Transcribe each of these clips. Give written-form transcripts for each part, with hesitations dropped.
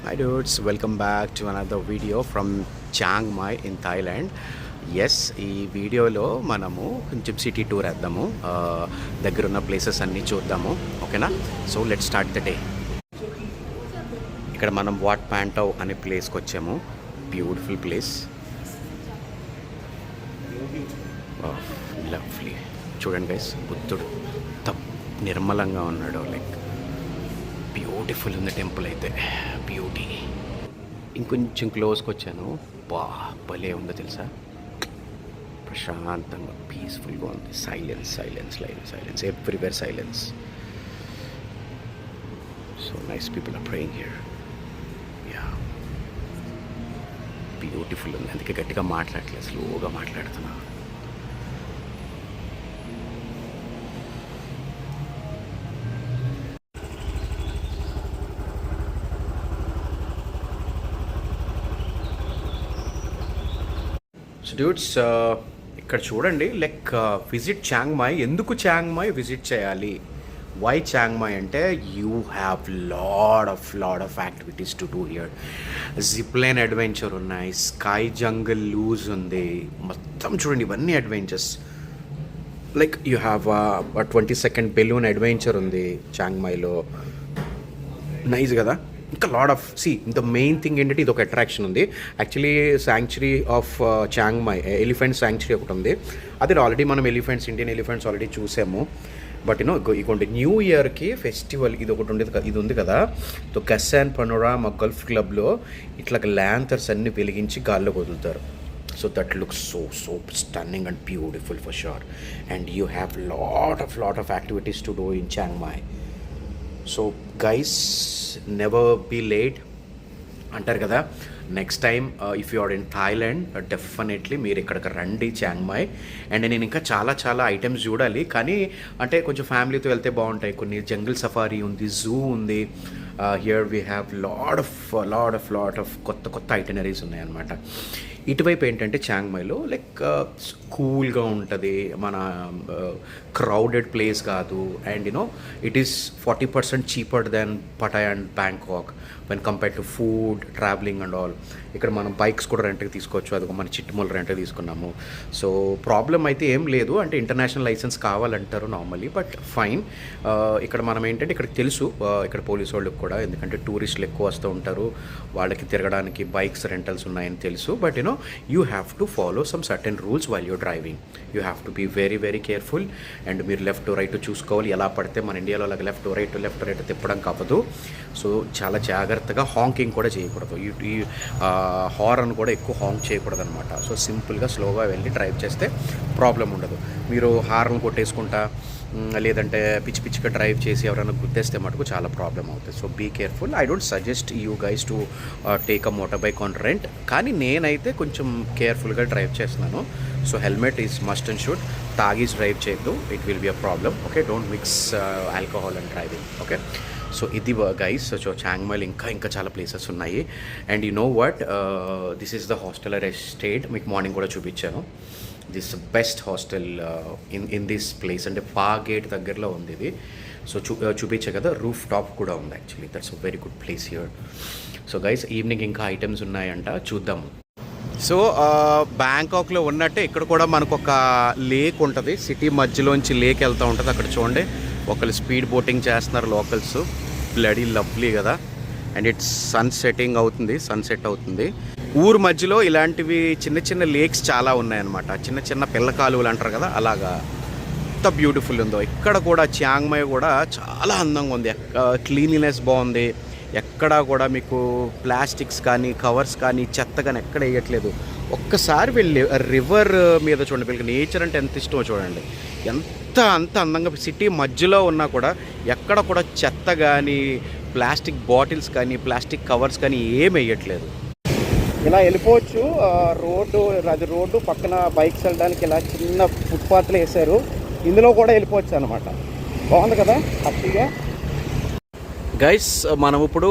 Hi dudes, welcome back to another video from Chiang Mai in Thailand. Yes ఈ వీడియోలో మనము కొంచెం city tour వేద్దాము, దగ్గరున్న ప్లేసెస్ అన్నీ చూద్దాము. ఓకేనా? So let's start the day. ఇక్కడ మనం వాట్ ప్యాంటౌ అనే ప్లేస్కి వచ్చాము. Beautiful place, lovely. చూడండి గైస్, బుద్ధుడు నిర్మలంగా ఉన్నాడు. లైక్ బ్యూటిఫుల్ ఉంది టెంపుల్ అయితే, బ్యూటీ. ఇంకొంచెం క్లోజ్కి వచ్చాను. భలే ఉందో తెలుసా, ప్రశాంతంగా పీస్ఫుల్గా ఉంది. Silence silence silence everywhere, silence. So nice people are praying here. Yeah, beautiful ఉంది. అందుకే గట్టిగా మాట్లాడట్లేదు, స్లోగా మాట్లాడుతున్నా. సో డ్యూడ్స్, ఇక్కడ చూడండి, లైక్ విజిట్ చాంగ్ మై. ఎందుకు చాంగ్ మై విజిట్ చేయాలి? వై చాంగ్ మై అంటే you have lot of activities to do here. Zipline adventure ఉన్నాయి, స్కై జంగిల్ లూజ్ ఉంది, మొత్తం చూడండి ఇవన్నీ adventures. Like you have 20-second balloon adventure ఉంది చాంగ్ మైలో. నైస్ కదా. ఇంకా lot of the main thing ఏంటంటే ఇది ఒక అట్రాక్షన్ ఉంది. Actually sanctuary of Chiang Mai, elephant sanctuary ఒకటి ఉంది. అది ఆల్రెడీ మనం ఇండియన్ ఎలిఫెంట్స్ ఆల్రెడీ చూసాము. బట్ ఇగోండి న్యూ ఇయర్కి ఫెస్టివల్ ఇది ఒకటి ఉండేది, ఇది ఉంది కదా. సో కసాన్ పనోరామా గల్ఫ్ క్లబ్లో ఇట్లా ల్యాంతర్స్ అన్ని వెలిగించి గాల్లో వదులుతారు. So that looks so stunning and beautiful for sure. And you have lot of activities to do in Chiang Mai. So guys, never be late అంటారు కదా. Next time if you are in Thailand, definitely మీరు ఇక్కడికి రండి, చాంగ్ my. And నేను ఇంకా చాలా items చూడాలి, కానీ అంటే కొంచెం ఫ్యామిలీతో వెళ్తే బాగుంటాయి. కొన్ని జంగిల్ సఫారీ ఉంది, జూ ఉంది. Here we have lot of కొత్త ఐటనరీస్ ఉన్నాయన్నమాట. ఇటువైపు ఏంటంటే చాంగ్ మైలో లైక్ కూల్గా ఉంటుంది, మన క్రౌడెడ్ ప్లేస్ కాదు. And it is 40% cheaper than Pattaya and Bangkok when compare to food, travelling and all. ఇక్కడ మనం బైక్స్ కూడా రెంట్కి తీసుకోవచ్చు. అది మన చిట్టుమూల రెంట్కి తీసుకున్నాము. సో ప్రాబ్లం అయితే ఏం లేదు. అంటే ఇంటర్నేషనల్ లైసెన్స్ కావాలంటారు నార్మల్లీ, బట్ ఫైన్. ఇక్కడ మనం ఏంటంటే ఇక్కడికి తెలుసు, ఇక్కడ పోలీసు వాళ్ళకి కూడా, ఎందుకంటే టూరిస్టులు ఎక్కువ వస్తూ ఉంటారు, వాళ్ళకి తిరగడానికి బైక్స్ రెంటల్స్ ఉన్నాయని తెలుసు. But you have to follow some certain rules while you're driving. You have to be very careful. And మీరు లెఫ్ట్ రైట్ చూసుకోవాలి. ఎలా పడితే మన ఇండియాలో అలాగే లెఫ్ట్ రైట్ తిప్పడం కావదు. సో చాలా జాగ్రత్తగా హాంకింగ్ కూడా చేయకూడదు. ఈ హార్న్ కూడా ఎక్కువ హాంక్ చేయకూడదు అనమాట. సో సింపుల్గా స్లోగా వెళ్ళి డ్రైవ్ చేస్తే ప్రాబ్లం ఉండదు. మీరు హార్న్ కొట్టేసుకుంటా లేదంటే పిచ్చిగా డ్రైవ్ చేసి ఎవరైనా గుద్దేస్తే మటుకు చాలా ప్రాబ్లం అవుతుంది. So be careful. I don't suggest you guys to take a motorbike on rent, కానీ నేనైతే కొంచెం కేర్ఫుల్గా డ్రైవ్ చేస్తున్నాను. So helmet is must and should. తాగేసి డ్రైవ్ చేయొద్దు, it will be a problem. Okay, don't mix alcohol and driving. Okay, so ఇది guys. So Chiang మైల్ ఇంకా చాలా ప్లేసెస్ ఉన్నాయి. And you know what, this is the hostel I stayed. మీకు morning కూడా చూపించాను. This best hostel in this place. అంటే పా గేట్ దగ్గరలో ఉంది ఇది. సో చూపించే కదా, రూఫ్ టాప్ కూడా ఉంది. Actually that's a very good place here. So guys, evening ఇంకా ఐటమ్స్ ఉన్నాయంట, చూద్దాము. సో బ్యాంకాక్లో ఉన్నట్టే ఇక్కడ కూడా మనకు ఒక లేక్ ఉంటుంది. సిటీ మధ్యలోంచి లేక్ వెళ్తూ ఉంటుంది. అక్కడ చూడండి, ఒకళ్ళు స్పీడ్ బోటింగ్ చేస్తున్నారు లోకల్స్. బ్లడీ లవ్లీ కదా. అండ్ ఇట్స్ సన్సెట్ అవుతుంది. ఊరు మధ్యలో ఇలాంటివి చిన్న లేక్స్ చాలా ఉన్నాయన్నమాట. చిన్న పిల్ల కాలువలు అంటారు కదా, అలాగా ఎంత బ్యూటిఫుల్ ఉందో. ఇక్కడ కూడా చాంగ్ మై కూడా చాలా అందంగా ఉంది. క్లీన్లీనెస్ బాగుంది. ఎక్కడా కూడా మీకు ప్లాస్టిక్స్ కానీ కవర్స్ కానీ చెత్త కానీ ఎక్కడ వేయట్లేదు. ఒక్కసారి వెళ్ళి రివర్ మీద చూడండి, వీళ్ళకి నేచర్ అంటే ఎంత ఇష్టమో చూడండి. అంత అందంగా సిటీ మధ్యలో ఉన్నా కూడా ఎక్కడ కూడా చెత్త కానీ ప్లాస్టిక్ బాటిల్స్ కానీ ప్లాస్టిక్ కవర్స్ కానీ ఏమి వేయట్లేదు. ఇలా వెళ్ళిపోవచ్చు. రోడ్డు పక్కన బైక్స్ వెళ్ళడానికి ఇలా చిన్న ఫుట్పాత్లు వేసారు. ఇందులో కూడా వెళ్ళిపోవచ్చు అనమాట. బాగుంది కదా, హ్యాపీగా. గైస్, మనం ఇప్పుడు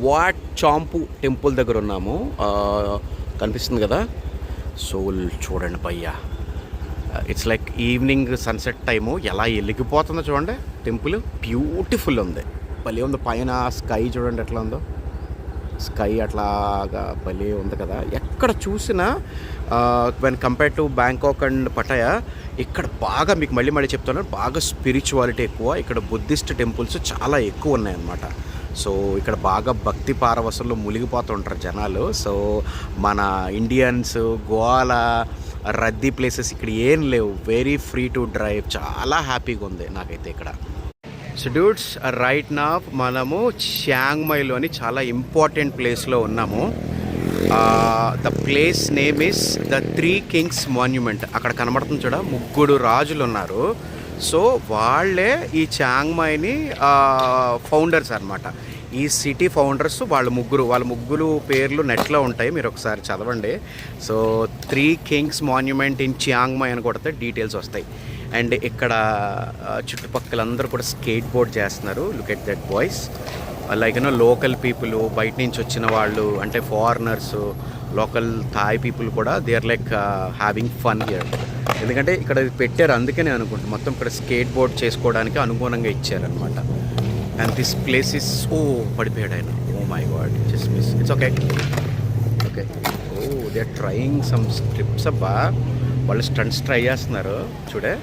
వాట్ చాంపు టెంపుల్ దగ్గర ఉన్నాము. కనిపిస్తుంది కదా. సో చూడండి పయ్యా, it's like evening sunset time ఎలా వెలిగిపోతుందో చూడండి. టెంపుల్ బ్యూటిఫుల్ ఉంది, భలే ఉంది. పైన స్కై చూడండి ఎట్లా ఉందో. స్కై అట్లాగా భలే ఉంది కదా. ఎక్కడ చూసినా when compare to Bangkok and Pattaya, ఇక్కడ బాగా మీకు మళ్ళీ మళ్ళీ చెప్తున్నాను, బాగా స్పిరిచువాలిటీ ఎక్కువ. ఇక్కడ బుద్ధిస్ట్ టెంపుల్స్ చాలా ఎక్కువ ఉన్నాయన్నమాట. సో ఇక్కడ బాగా భక్తి పారవశంలో మునిగిపోతుంటారు జనాలు. సో మన ఇండియన్స్ గోవాల రద్దీ ప్లేసెస్ ఇక్కడ ఏం లేవు. వెరీ ఫ్రీ టు డ్రైవ్, చాలా హ్యాపీగా ఉంది నాకైతే ఇక్కడ. సో డ్యూడ్స్, రైట్ నా మనము చియాంగ్ మైలోని చాలా ఇంపార్టెంట్ ప్లేస్లో ఉన్నాము. The place name is the 3 Kings monument. అక్కడ కనబడుతుంది చూడ, 3 రాజులు ఉన్నారు. సో వాళ్ళే ఈ చియాంగ్ మైని ఫౌండర్స్ అనమాట. ఈ సిటీ ఫౌండర్స్ వాళ్ళ ముగ్గురు పేర్లు నెట్లో ఉంటాయి, మీరు ఒకసారి చదవండి. So 3 Kings monument in Chiang Mai అని కొడితే డీటెయిల్స్ వస్తాయి. అండ్ ఇక్కడ చుట్టుపక్కలందరూ కూడా స్కేట్ బోర్డ్ చేస్తున్నారు. Look at that boys. Like local people, బయట నుంచి వచ్చిన వాళ్ళు, అంటే ఫారినర్స్, లోకల్ థాయ్ పీపుల్ కూడా they are like having fun here. ఎందుకంటే ఇక్కడ పెట్టారు, అందుకే నేను అనుకుంటున్నాను మొత్తం ఇక్కడ స్కేట్ బోర్డ్ చేసుకోవడానికి అనుగుణంగా ఇచ్చారనమాట. అండ్ దిస్ ప్లేస్ ఇస్ పడిపోయాడు ఆయన. Oh my god, just miss. It's okay. Okay. They are trying some strips. అబ్బా, వాళ్ళు స్టంట్స్ ట్రై చేస్తున్నారు చూడే.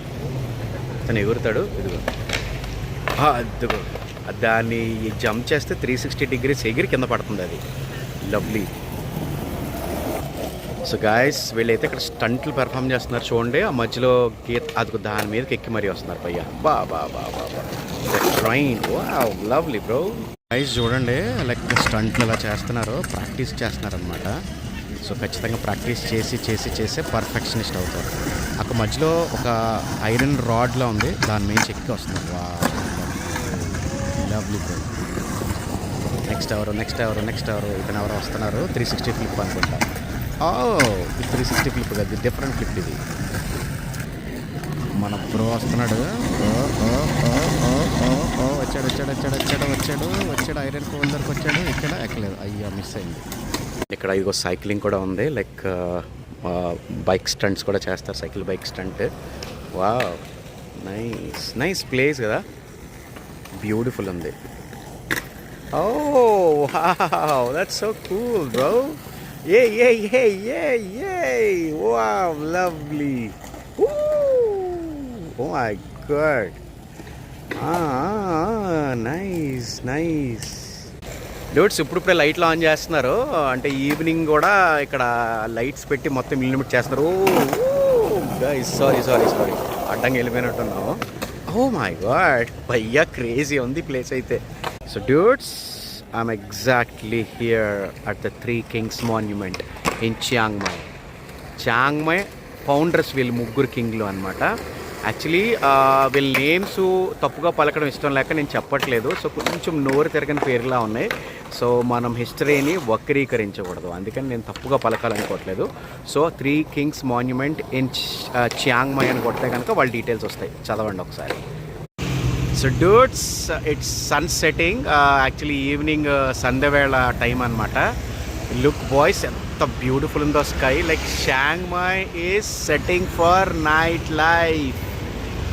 తను ఎగురుతాడు, ఇదిగో అదిగో, దాన్ని జంప్ చేస్తే 360 degrees ఎగిరి కింద పడుతుంది. అది లవ్లీ. సో గాయస్, వీళ్ళైతే ఇక్కడ స్టంట్లు పెర్ఫామ్ చేస్తున్నారు చూడండి. ఆ మధ్యలో గీత అదిగో దాని మీదకి ఎక్కి మరీ వస్తున్నారు పయ్యా. బా బా బా బా బా train. Wow, lovely bro. Guys చూడండి, లైక్ స్టంట్లు ఇలా చేస్తున్నారు, ప్రాక్టీస్ చేస్తున్నారు అనమాట. సో ఖచ్చితంగా ప్రాక్టీస్ చేసి పర్ఫెక్షనిస్ట్ అవుతారు. అక్కడ మధ్యలో ఒక ఐరన్ రాడ్లా ఉంది, దాని మీద ఎక్కి వస్తున్నారు. వా, లవ్లీ బ్రో. నెక్స్ట్ ఎవరు ఇతను ఎవరో వస్తున్నారు. 360 ఫ్లిప్ అనుకుంటా. ఇది 360 ఫ్లిప్ కాదు, డిఫరెంట్ ఫ్లిప్ ఇది. మన బ్రో వస్తున్నాడు. వచ్చాడు ఐరన్ పోల్ దగ్గరకు వచ్చాడు. ఇక్కడ ఎక్కలేదు, అయ్యో మిస్ అయింది. ఇక్కడ ఇదిగో సైక్లింగ్ కూడా ఉంది, లైక్ బైక్ స్టంట్స్ కూడా చేస్తారు, cycle bike stunt. Wow, nice place కదా, బ్యూటిఫుల్ ఉంది. Wow, that's so cool bro. Wow, lovely. Oh my god, nice dudes. ఇప్పుడే లైట్లు ఆన్ చేస్తున్నారు, అంటే ఈవినింగ్ కూడా ఇక్కడ లైట్స్ పెట్టి మొత్తం ఇల్యూమినేట్ చేస్తున్నారు. గైస్, సారీ అడ్డంగా వెళ్ళిపోయినట్టున్నావు. ఓ మై గాడ్ భయ్యా, క్రేజీ ఉంది ప్లేస్ అయితే. So dudes, I'm exactly here at the 3 Kings monument in Chiang my. Founders వీళ్ళు 3 కింగ్లు అనమాట. యాక్చువల్లీ వీళ్ళ నేమ్స్ తప్పుగా పలకడం ఇష్టం లేక నేను చెప్పట్లేదు. సో కొంచెం నోరు తిరగని పేర్లా ఉన్నాయి. సో మనం హిస్టరీని వక్రీకరించకూడదు, అందుకని నేను తప్పుగా పలకాలనుకోవట్లేదు. So 3 Kings monument in Chiang Mai అని కొడితే కనుక వాళ్ళ డీటెయిల్స్ వస్తాయి, చదవండి ఒకసారి. So dudes, it's sun setting. Actually evening సంధ్యవేళ టైం అనమాట. లుక్ బాయ్స్, ఎంత బ్యూటిఫుల్ ఉందో sky. Like Chiang Mai is setting for night life.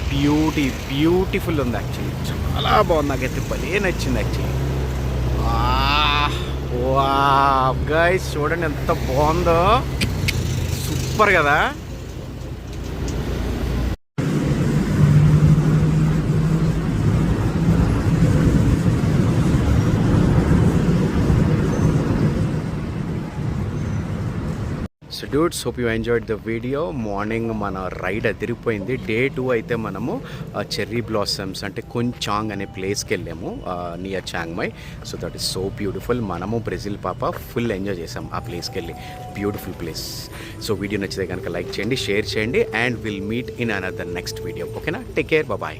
Beautiful ఉంది యాక్చువల్లీ, చాలా బాగుంది. నాకైతే భలే నచ్చింది యాక్చువల్లీ. వావ్ గైస్, చూడండి ఎంత బాగుందో, సూపర్ కదా. So dudes, hope you enjoyed the video. Morning మన రైడ్ అదిరిపోయింది. డే 2 అయితే మనము చెర్రీ బ్లాసమ్స్ అంటే కుంచాంగ్ అనే ప్లేస్కి వెళ్ళాము, near Chiang my. So that is so beautiful. మనము బ్రెజిల్ పాప ఫుల్ ఎంజాయ్ చేసాం ఆ ప్లేస్కి వెళ్ళి. Beautiful place. సో వీడియో నచ్చితే కనుక లైక్ చేయండి, షేర్ చేయండి, and will meet in another next video. ఓకేనా, టేక్ కేర్, బాయ్.